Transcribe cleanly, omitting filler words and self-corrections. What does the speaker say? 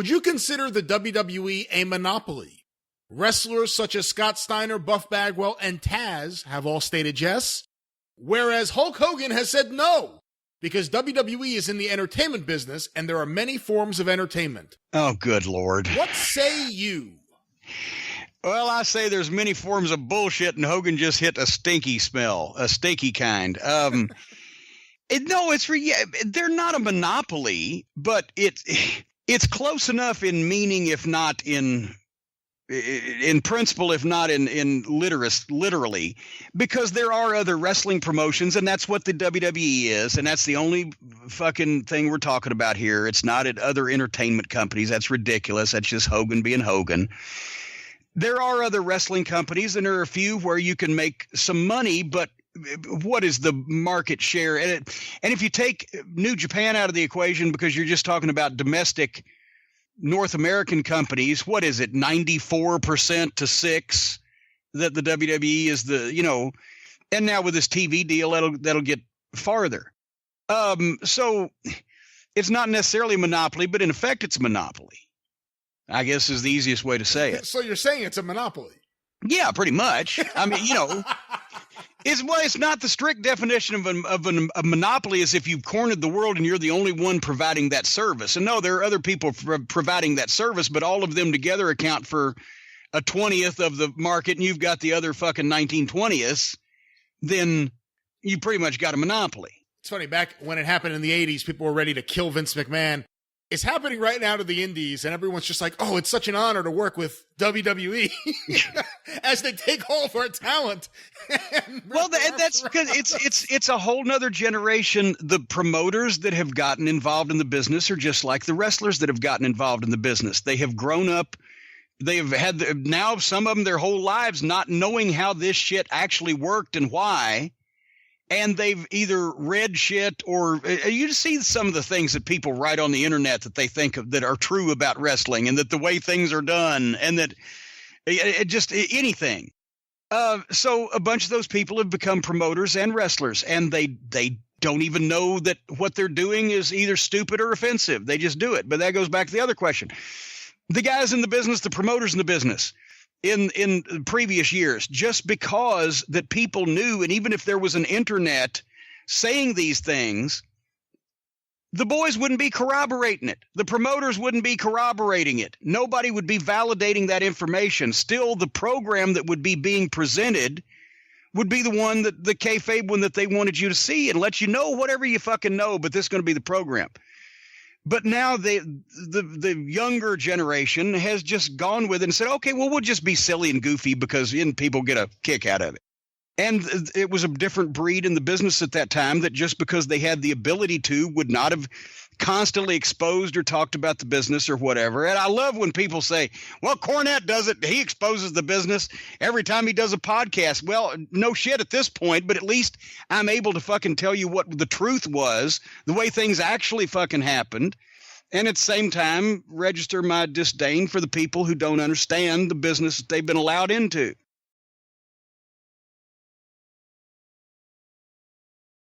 Would you consider the WWE a monopoly? Wrestlers such as Scott Steiner, Buff Bagwell, and Taz have all stated yes, whereas Hulk Hogan has said no, because WWE is in the entertainment business and there are many forms of entertainment. Oh, good Lord. What say you? Well, I say there's many forms of bullshit, and Hogan just hit a stinky smell, a stinky kind. No, they're not a monopoly, but it's close enough in meaning, if not in principle, if not in literally, because there are other wrestling promotions, and that's what the WWE is, and that's the only fucking thing we're talking about here. It's not at other entertainment companies. That's ridiculous. That's just Hogan being Hogan. There are other wrestling companies, and there are a few where you can make some money, but what is the market share? And if you take New Japan out of the equation, because you're just talking about domestic North American companies, what is it, 94% to 6 that the WWE is and now with this TV deal, that'll get farther. So it's not necessarily a monopoly, but in effect it's a monopoly, I guess, is the easiest way to say it. So you're saying it's a monopoly? Yeah, pretty much. I mean, it's not the strict definition of a monopoly as if you've cornered the world and you're the only one providing that service. And no, there are other people providing that service, but all of them together account for a 20th of the market, and you've got the other fucking 19/20ths, then you pretty much got a monopoly. It's funny, back when it happened in the 80s, people were ready to kill Vince McMahon. It's happening right now to the indies, and everyone's just like, oh, it's such an honor to work with WWE as they take all of our talent. Well, that's because it's a whole nother generation. The promoters that have gotten involved in the business are just like the wrestlers that have gotten involved in the business. They have grown up. They have had now some of them their whole lives not knowing how this shit actually worked and why. And they've either read shit or you just see some of the things that people write on the internet that they think of that are true about wrestling, and that the way things are done, and that just anything. So a bunch of those people have become promoters and wrestlers, and they don't even know that what they're doing is either stupid or offensive. They just do it. But that goes back to the other question. The guys in the business, the promoters in the business, in previous years, just because that people knew, and even if there was an internet saying these things, the boys wouldn't be corroborating it. The promoters wouldn't be corroborating it. Nobody would be validating that information. Still, the program that would be being presented would be the one that the kayfabe one that they wanted you to see and let you know whatever you fucking know, but this is going to be the program. But now the younger generation has just gone with it and said, okay, well, we'll just be silly and goofy because people get a kick out of it. And it was a different breed in the business at that time that just because they had the ability to would not have constantly exposed or talked about the business or whatever. And I love when people say, well, Cornette does it. He exposes the business every time he does a podcast. Well, no shit at this point, but at least I'm able to fucking tell you what the truth was, the way things actually fucking happened. And at the same time, register my disdain for the people who don't understand the business that they've been allowed into.